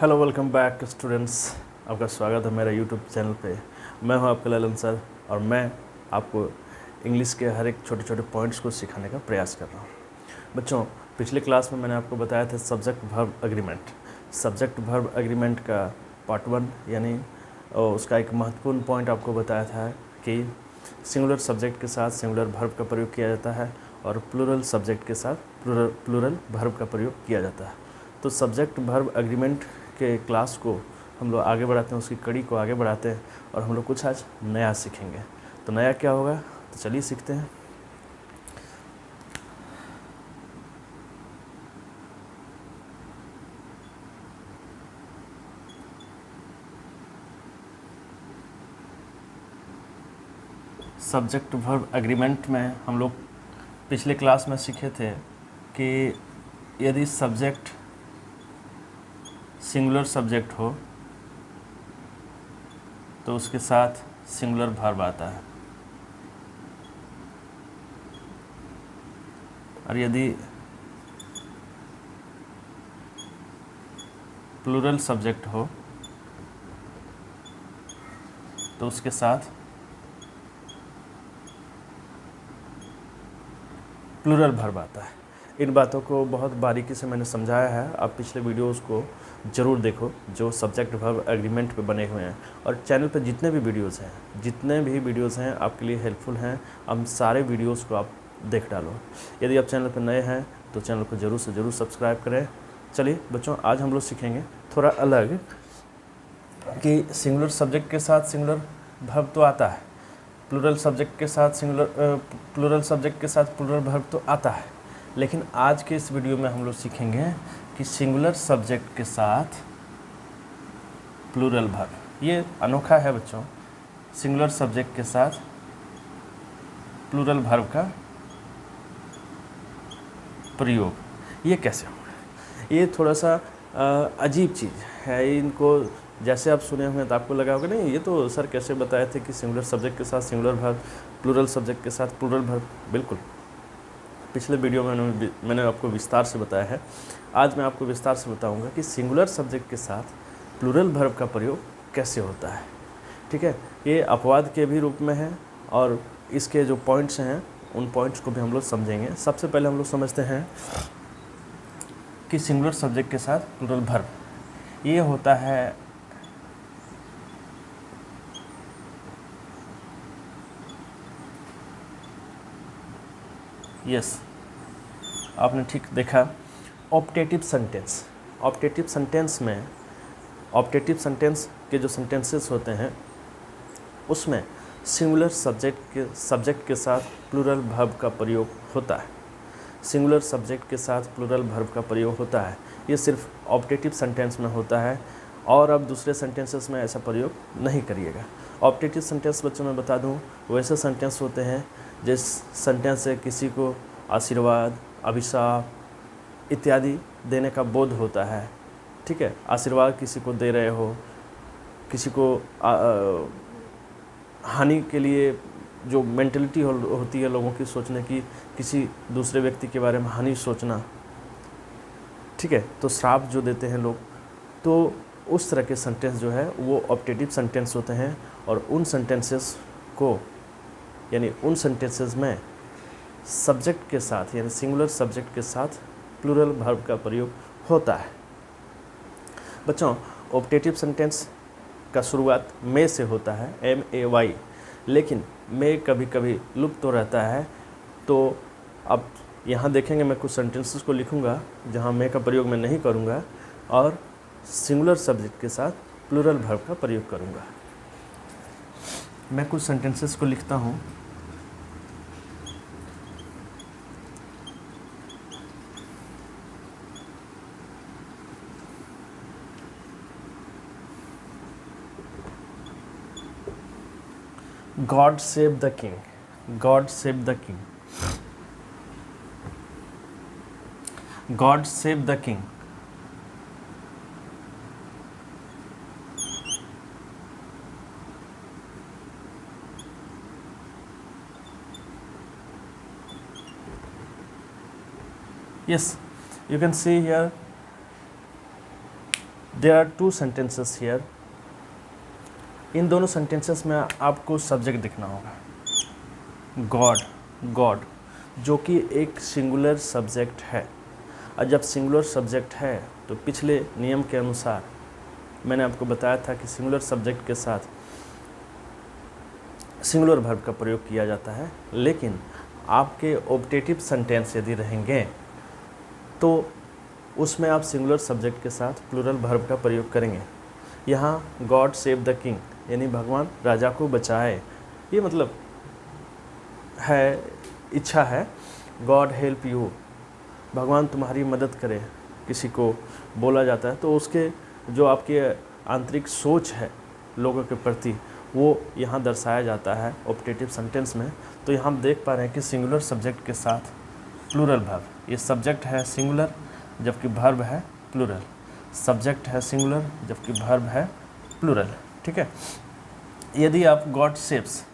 Hello, welcome back students. आपका स्वागत है मेरा यूट्यूब चैनल पे। मैं हूं आपका ललन सर और मैं आपको इंग्लिश के हर एक छोटे छोटे पॉइंट्स को सिखाने का प्रयास कर रहा हूं। बच्चों, पिछले क्लास में मैंने आपको बताया था subject verb agreement. Subject verb agreement का पार्ट 1 यानी उसका एक महत्वपूर्ण पॉइंट आपको बताया था कि सिंगुलर सब्जेक्ट के साथ सिंगुलर वर्ब का प्रयोग किया जाता है और प्लूरल सब्जेक्ट के साथ प्लूरल वर्ब का प्रयोग किया जाता है। तो सब्जेक्ट वर्ब एग्रीमेंट के क्लास को हम लोग आगे बढ़ाते हैं, उसकी कड़ी को आगे बढ़ाते हैं और हम लोग कुछ आज नया सीखेंगे। तो नया क्या होगा, तो चलिए सीखते हैं। सब्जेक्ट वर्ब एग्रीमेंट में हम लोग पिछले क्लास में सीखे थे कि यदि सब्जेक्ट सिंगुलर सब्जेक्ट हो तो उसके साथ सिंगुलर वर्ब आता है, और यदि प्लूरल सब्जेक्ट हो तो उसके साथ प्लूरल वर्ब आता है। इन बातों को बहुत बारीकी से मैंने समझाया है, आप पिछले वीडियोस को ज़रूर देखो जो सब्जेक्ट वर्ब एग्रीमेंट पे बने हुए हैं। और चैनल पे जितने भी वीडियोस हैं आपके लिए हेल्पफुल हैं, हम सारे वीडियोस को आप देख डालो। यदि आप चैनल पर नए हैं तो चैनल को ज़रूर से ज़रूर सब्सक्राइब करें। चलिए बच्चों, आज हम लोग सीखेंगे थोड़ा अलग कि सिंगुलर सब्जेक्ट के साथ सिंगुलर वर्ब तो आता है, प्लूरल सब्जेक्ट के साथ प्लूरल सब्जेक्ट के साथ प्लूरल वर्ब तो आता है, लेकिन आज के इस वीडियो में हम लोग सीखेंगे कि सिंगुलर सब्जेक्ट के साथ प्लूरल वर्ब। ये अनोखा है बच्चों, सिंगुलर सब्जेक्ट के साथ प्लूरल वर्ब का प्रयोग ये कैसे होगा। ये थोड़ा सा अजीब चीज़ है। इनको जैसे आप सुने हुए तो आपको लगा होगा नहीं, ये तो सर कैसे बताए थे कि सिंगुलर सब्जेक्ट के साथ सिंगुलर वर्ब, प्लूरल सब्जेक्ट के साथ प्लूरल वर्ब। बिल्कुल, पिछले वीडियो में मैंने आपको विस्तार से बताया है। आज मैं आपको विस्तार से बताऊंगा कि सिंगुलर सब्जेक्ट के साथ प्लूरल वर्ब का प्रयोग कैसे होता है। ठीक है, ये अपवाद के भी रूप में है और इसके जो पॉइंट्स हैं उन पॉइंट्स को भी हम लोग समझेंगे। सबसे पहले हम लोग समझते हैं कि सिंगुलर सब्जेक्ट के साथ प्लूरल वर्ब ये होता है यस, आपने ठीक देखा। ऑप्टेटिव सेंटेंस, ऑप्टेटिव सेंटेंस में ऑप्टेटिव सेंटेंस के जो सेंटेंसेस होते हैं उसमें सिंगुलर सब्जेक्ट के साथ प्लूरल वर्ब का प्रयोग होता है। सिंगुलर सब्जेक्ट के साथ प्लूरल वर्ब का प्रयोग होता है। ये सिर्फ ऑप्टेटिव सेंटेंस में होता है और अब दूसरे सेंटेंसेस में ऐसा प्रयोग नहीं करिएगा। ऑप्टेटिव सेंटेंस बच्चों में बता दूं, वैसे सेंटेंस होते हैं जिस सेंटेंस से किसी को आशीर्वाद, अभिशाप इत्यादि देने का बोध होता है। ठीक है, आशीर्वाद किसी को दे रहे हो, किसी को हानि के लिए जो मेंटलिटी होती है लोगों की सोचने की, किसी दूसरे व्यक्ति के बारे में हानि सोचना, ठीक है, तो श्राप जो देते हैं लोग, तो उस तरह के सेंटेंस जो है वो ऑप्टेटिव सेंटेंस होते हैं। और उन सेंटेंसेस को यानी उन सेंटेंसेस में सब्जेक्ट के साथ यानी सिंगुलर सब्जेक्ट के साथ प्लूरल वर्ब का प्रयोग होता है। बच्चों, ऑप्टेटिव सेंटेंस का शुरुआत में से होता है, MAY, लेकिन में कभी कभी लुप्त तो रहता है। तो अब यहाँ देखेंगे मैं कुछ सेंटेंसेस को लिखूँगा जहाँ में का प्रयोग मैं नहीं करूँगा और सिंगुलर सब्जेक्ट के साथ प्लूरल वर्ब का प्रयोग करूँगा। मैं कुछ सेंटेंसेस को लिखता हूँ। God save the king. God save the king. God save the king. Yes, you can see here there are two sentences here. इन दोनों सेंटेंसेस में आपको सब्जेक्ट दिखना होगा गॉड, गॉड जो कि एक सिंगुलर सब्जेक्ट है। और जब सिंगुलर सब्जेक्ट है तो पिछले नियम के अनुसार मैंने आपको बताया था कि सिंगुलर सब्जेक्ट के साथ सिंगुलर वर्ब का प्रयोग किया जाता है, लेकिन आपके ऑब्जेक्टिव सेंटेंस यदि रहेंगे तो उसमें आप सिंगुलर सब्जेक्ट के साथ प्लूरल वर्ब का प्रयोग करेंगे। यहाँ गॉड सेव द किंग यानी भगवान राजा को बचाए, ये मतलब है, इच्छा है। गॉड हेल्प यू, भगवान तुम्हारी मदद करे, किसी को बोला जाता है तो उसके जो आपके आंतरिक सोच है लोगों के प्रति वो यहाँ दर्शाया जाता है ऑब्जेक्टिव सेंटेंस में। तो यहाँ हम देख पा रहे हैं कि सिंगुलर सब्जेक्ट के साथ प्लूरल वर्ब, ये सब्जेक्ट है सिंगुलर जबकि वर्ब है प्लूरल, सब्जेक्ट है सिंगुलर जबकि वर्ब है प्लूरल। ठीक है, यदि आप गॉड सेव्स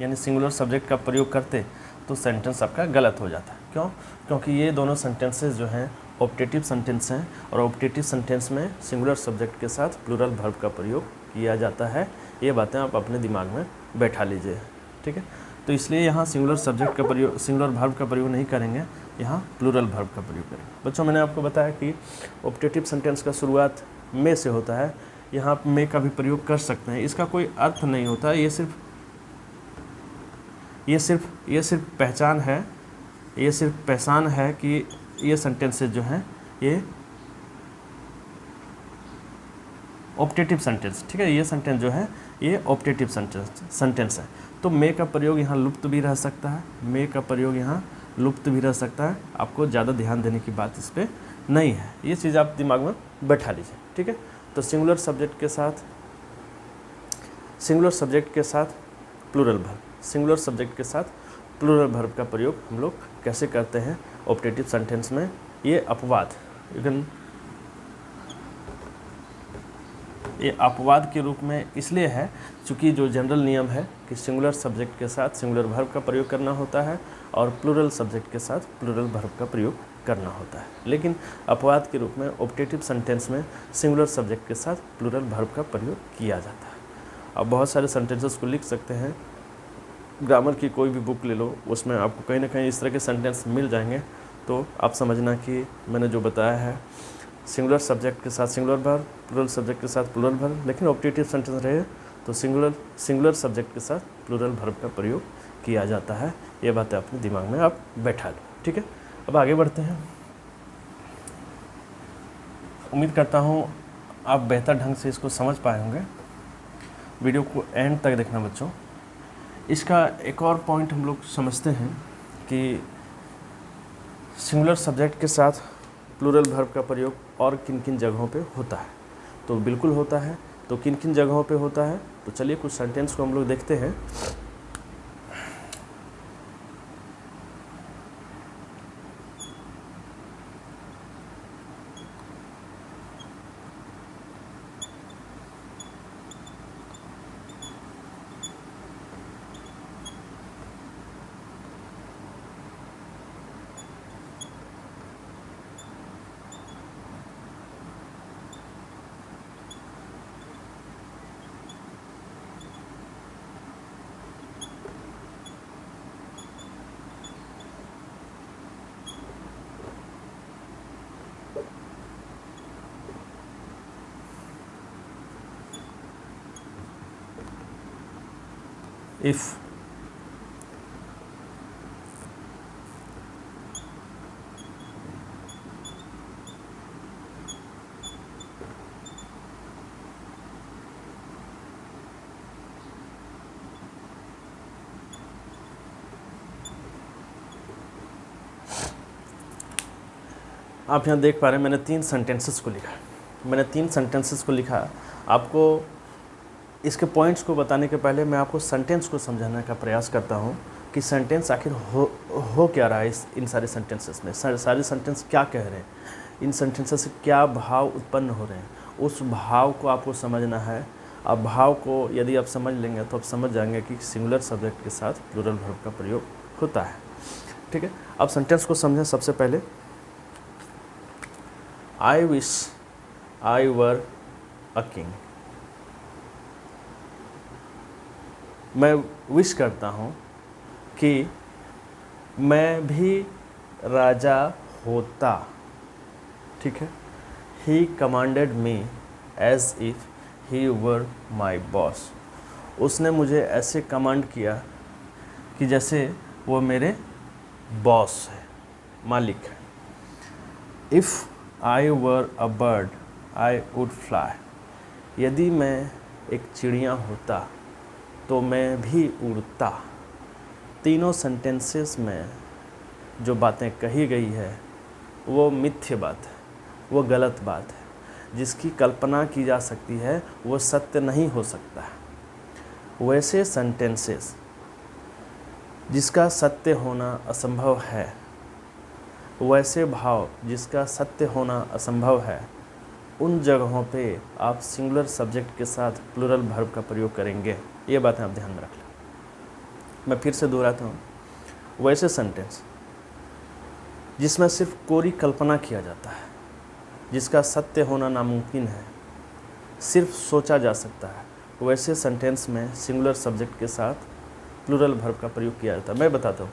यानी सिंगुलर सब्जेक्ट का प्रयोग करते तो सेंटेंस आपका गलत हो जाता है। क्यों? क्योंकि ये दोनों सेंटेंसेस जो हैं ऑब्जेक्टिव सेंटेंस हैं और ऑब्जेक्टिव सेंटेंस में सिंगुलर सब्जेक्ट के साथ प्लूरल वर्ब का प्रयोग किया जाता है। ये बातें आप अपने दिमाग में बैठा लीजिए। ठीक है, तो इसलिए यहाँ सिंगुलर सब्जेक्ट का प्रयोग, सिंगुलर वर्ब का प्रयोग नहीं करेंगे, यहाँ प्लूरल वर्ब का प्रयोग करेंगे। बच्चों मैंने आपको बताया कि ऑब्जेक्टिव सेंटेंस का शुरुआत में से होता है, यहाँ आप मे का भी प्रयोग कर सकते हैं, इसका कोई अर्थ नहीं होता, ये सिर्फ पहचान है, ये सिर्फ पहचान है कि ये सेंटेंसेस जो हैं ये ऑब्जेक्टिव सेंटेंस, ठीक है, ये सेंटेंस जो है ये ऑब्जेक्टिव सेंटेंस है। तो मे का प्रयोग यहाँ लुप्त भी रह सकता है, मे का प्रयोग यहाँ लुप्त भी रह सकता है, आपको ज़्यादा ध्यान देने की बात इस पर नहीं है, ये चीज़ आप दिमाग में बैठा लीजिए। ठीक है, तो सिंगुलर सब्जेक्ट के साथ प्लूरल वर्ब, सिंगुलर सब्जेक्ट के साथ प्लूरल वर्ब का प्रयोग हम लोग कैसे करते हैं ऑब्जेक्टिव सेंटेंस में। ये अपवाद के रूप में इसलिए है क्योंकि जो जनरल नियम है कि सिंगुलर सब्जेक्ट के साथ सिंगुलर वर्ब का प्रयोग करना होता है और प्लूरल सब्जेक्ट के साथ प्लूरल वर्ब का प्रयोग करना होता है, लेकिन अपवाद के रूप में ऑब्जेक्टिव सेंटेंस में सिंगुलर सब्जेक्ट के साथ प्लूरल वर्ब का प्रयोग किया जाता है। अब बहुत सारे सेंटेंसेस को लिख सकते हैं, ग्रामर की कोई भी बुक ले लो, उसमें आपको कहीं ना कहीं इस तरह के सेंटेंस मिल जाएंगे। तो आप समझना कि मैंने जो बताया है सिंगुलर सब्जेक्ट के साथ सिंगुलर वर्ब, प्लूरल सब्जेक्ट के साथ प्लूरल वर्ब, लेकिन ऑब्जेक्टिव सेंटेंस रहे तो सिंगुलर सब्जेक्ट के साथ प्लूरल वर्ब का प्रयोग किया जाता है। ये बातें अपने दिमाग में आप बैठा लो। ठीक है, अब आगे बढ़ते हैं। उम्मीद करता हूँ आप बेहतर ढंग से इसको समझ पाए होंगे। वीडियो को एंड तक देखना बच्चों। इसका एक और पॉइंट हम लोग समझते हैं कि सिंगुलर सब्जेक्ट के साथ प्लूरल वर्ब का प्रयोग और किन किन जगहों पे होता है। तो बिल्कुल होता है, तो किन किन जगहों पे होता है, तो चलिए कुछ सेंटेंस को हम लोग देखते हैं। इफ़, आप यहाँ देख पा रहे हैं मैंने 3 सेंटेंसेस को लिखा। आपको इसके पॉइंट्स को बताने के पहले मैं आपको सेंटेंस को समझाने का प्रयास करता हूँ कि सेंटेंस आखिर हो क्या रहा है इन सारे सेंटेंसेस में, सारे सेंटेंस क्या कह रहे हैं, इन सेंटेंसेस से क्या भाव उत्पन्न हो रहे हैं, उस भाव को आपको समझना है। अब भाव को यदि आप समझ लेंगे तो आप समझ जाएंगे कि सिंगुलर सब्जेक्ट के साथ प्लूरल वर्ब का प्रयोग होता है। ठीक है, अब सेंटेंस को समझें। सबसे पहले, I wish I were a king. मैं विश करता हूँ कि मैं भी राजा होता। ठीक है। He commanded me as if he were my boss. उसने मुझे ऐसे कमांड किया कि जैसे वो मेरे बॉस है, मालिक है। If I were a bird I would fly. यदि मैं एक चिड़िया होता तो मैं भी उड़ता। तीनों सेंटेंसेस में जो बातें कही गई है वो मिथ्य बात है, वो गलत बात है। जिसकी कल्पना की जा सकती है वो सत्य नहीं हो सकता है। वैसे सेंटेंसेस जिसका सत्य होना असंभव है, वैसे भाव जिसका सत्य होना असंभव है, उन जगहों पे आप सिंगुलर सब्जेक्ट के साथ प्लूरल वर्ब का प्रयोग करेंगे। ये बातें आप ध्यान में रख लें। मैं फिर से दोहराता हूँ, वैसे सेंटेंस जिसमें सिर्फ कोरी कल्पना किया जाता है, जिसका सत्य होना नामुमकिन है, सिर्फ सोचा जा सकता है, वैसे सेंटेंस में सिंगुलर सब्जेक्ट के साथ प्लूरल वर्ब का प्रयोग किया जाता है। मैं बताता हूँ,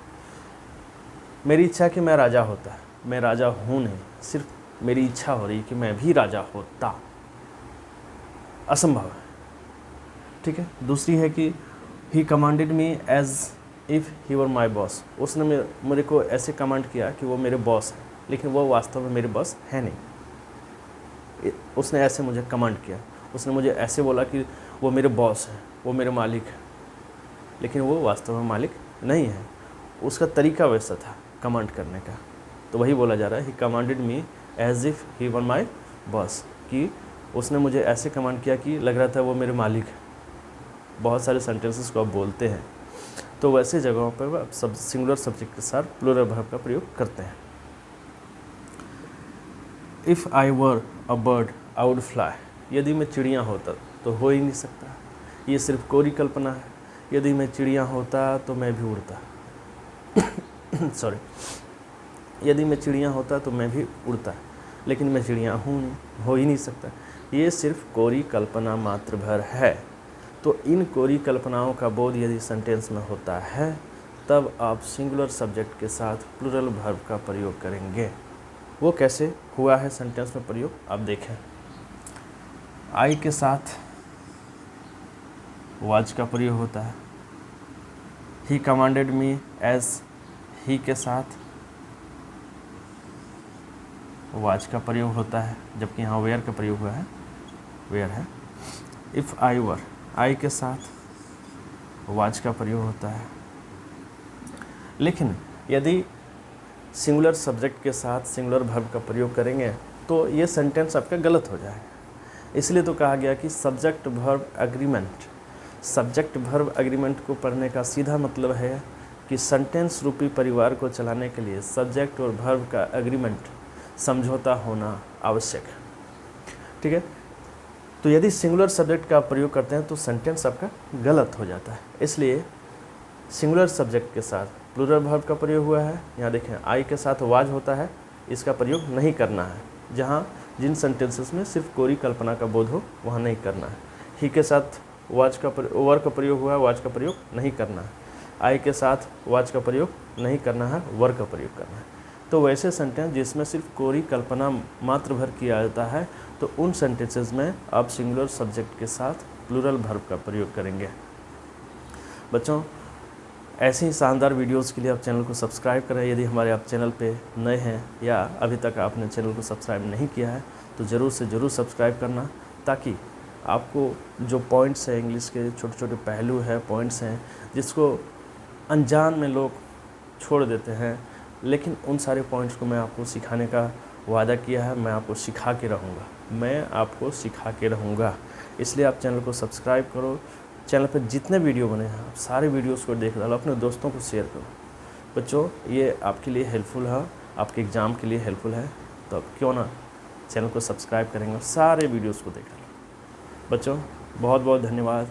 मेरी इच्छा है कि मैं राजा होता। मैं राजा हूँ नहीं, सिर्फ मेरी इच्छा हो रही कि मैं भी राजा होता। असंभव है। ठीक है। दूसरी है कि he commanded me as if he were my boss. उसने मेरे को ऐसे कमांड किया कि वो मेरे बॉस है, लेकिन वो वास्तव में मेरे बॉस है नहीं। उसने ऐसे मुझे कमांड किया, उसने मुझे ऐसे बोला कि वो मेरे बॉस है, वो मेरे मालिक है, लेकिन वो वास्तव में मालिक नहीं है। उसका तरीका वैसा था कमांड करने का। तो वही बोला जा रहा है, he commanded me as if he were my boss, कि उसने मुझे ऐसे कमांड किया कि लग रहा था वो मेरे मालिक है। बहुत सारे सेंटेंसेस को आप बोलते हैं तो वैसे जगहों पर आप सब सिंगुलर सब्जेक्ट के साथ प्लूरल वर्ब का प्रयोग करते हैं। If I were a bird I would fly. यदि मैं चिड़िया होता तो हो ही नहीं सकता, ये सिर्फ कोरी कल्पना है। यदि मैं चिड़िया होता तो मैं भी उड़ता। सॉरी, यदि मैं चिड़िया होता तो मैं भी उड़ता, लेकिन मैं चिड़िया हूँ नहीं, हो ही नहीं सकता। ये सिर्फ कोरी कल्पना मात्र भर है। तो इन कोरी कल्पनाओं का बोध यदि सेंटेंस में होता है तब आप सिंगुलर सब्जेक्ट के साथ प्लूरल वर्ब का प्रयोग करेंगे। वो कैसे हुआ है सेंटेंस में प्रयोग, आप देखें। आई के साथ वाज का प्रयोग होता है। ही कमांडेड मी एज, ही के साथ वाज का प्रयोग होता है, जबकि यहाँ वेयर का प्रयोग हुआ है, वेयर है। इफ़ आई वर, आई के साथ वाज का प्रयोग होता है। लेकिन यदि सिंगुलर सब्जेक्ट के साथ सिंगुलर वर्ब का प्रयोग करेंगे तो ये सेंटेंस आपका गलत हो जाएगा। इसलिए तो कहा गया कि subject verb agreement. Subject verb agreement को पढ़ने का सीधा मतलब है कि सेंटेंस रूपी परिवार को चलाने के लिए सब्जेक्ट और वर्ब का एग्रीमेंट, समझौता होना आवश्यक है। ठीक है। तो यदि सिंगुलर सब्जेक्ट का प्रयोग करते हैं तो सेंटेंस आपका गलत हो जाता है। इसलिए सिंगुलर सब्जेक्ट के साथ प्लूरल वर्ब का प्रयोग हुआ है। यहाँ देखें, आई के साथ वाज होता है, इसका प्रयोग नहीं करना है। जहाँ जिन सेंटेंसेस में सिर्फ कोरी कल्पना का बोध हो वहाँ नहीं करना है। ही के साथ वाज का वर का प्रयोग हुआ है, वाज का प्रयोग नहीं करना है। आई के साथ वाज का प्रयोग नहीं करना है, वर का प्रयोग करना है। तो वैसे सेंटेंस जिसमें सिर्फ कोरी कल्पना मात्र भर किया जाता है तो उन सेंटेंसेस में आप सिंगुलर सब्जेक्ट के साथ प्लूरल वर्ब का प्रयोग करेंगे। बच्चों, ऐसे ही शानदार वीडियोस के लिए आप चैनल को सब्सक्राइब करें। यदि हमारे आप चैनल पे नए हैं या अभी तक आपने चैनल को सब्सक्राइब नहीं किया है तो ज़रूर से ज़रूर सब्सक्राइब करना, ताकि आपको जो पॉइंट्स हैं, इंग्लिश के छोटे छोटे पहलू हैं, पॉइंट्स हैं जिसको अनजान में लोग छोड़ देते हैं, लेकिन उन सारे पॉइंट्स को मैं आपको सिखाने का वादा किया है। मैं आपको सिखा के रहूँगा, मैं आपको सिखा के रहूँगा। इसलिए आप चैनल को सब्सक्राइब करो। चैनल पर जितने वीडियो बने हैं आप सारे वीडियोस को देख डालो, अपने दोस्तों को शेयर करो। बच्चों, ये आपके लिए हेल्पफुल है, आपके एग्ज़ाम के लिए हेल्पफुल है, तो अब क्यों ना चैनल को सब्सक्राइब करेंगे और सारे वीडियोस को देख डालो। बच्चों, बहुत बहुत धन्यवाद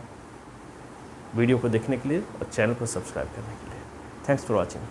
वीडियो को देखने के लिए और चैनल को सब्सक्राइब करने के लिए। Thanks for watching.